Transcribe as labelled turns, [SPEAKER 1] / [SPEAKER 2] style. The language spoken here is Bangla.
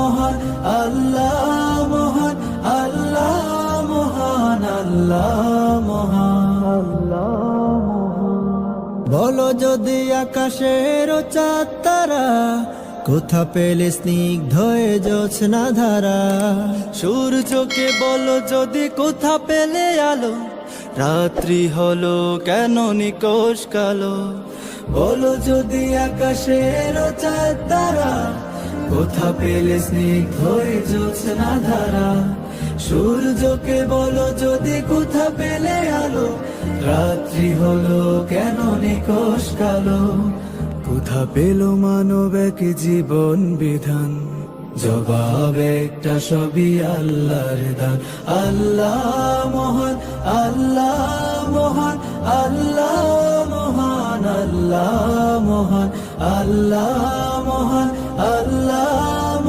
[SPEAKER 1] মহান, আল্লাহ মহান, আল্লাহ মহান, আল্লাহ মহান, আল্লাহ মহান। বলো যদি আকাশের চাঁদ তারা কোথা পেলে স্নিগ্ধ জোছনা ধারা, সূর্যকে বলো যদি কোথা পেলে আলো, রাত্রি হলো কেন নিকোষ কালো। বলো যদি আকাশের চাঁদ তারা কোথা পেলে স্নিগ্ধ জোছনা ধারা, সূর্যকে বলো যদি কোথা পেলে আলো, রাত্রি হলো কেন নিকোষ কালো। কোথা পেল মানব এক জীবন বিধান, জবাব একটা সবই আল্লাহর দান। আল্লাহ মহান, আল্লাহ মহান, আল্লাহ মহান, আল্লাহ মহান, আল্লাহ মহান, আল্লাহ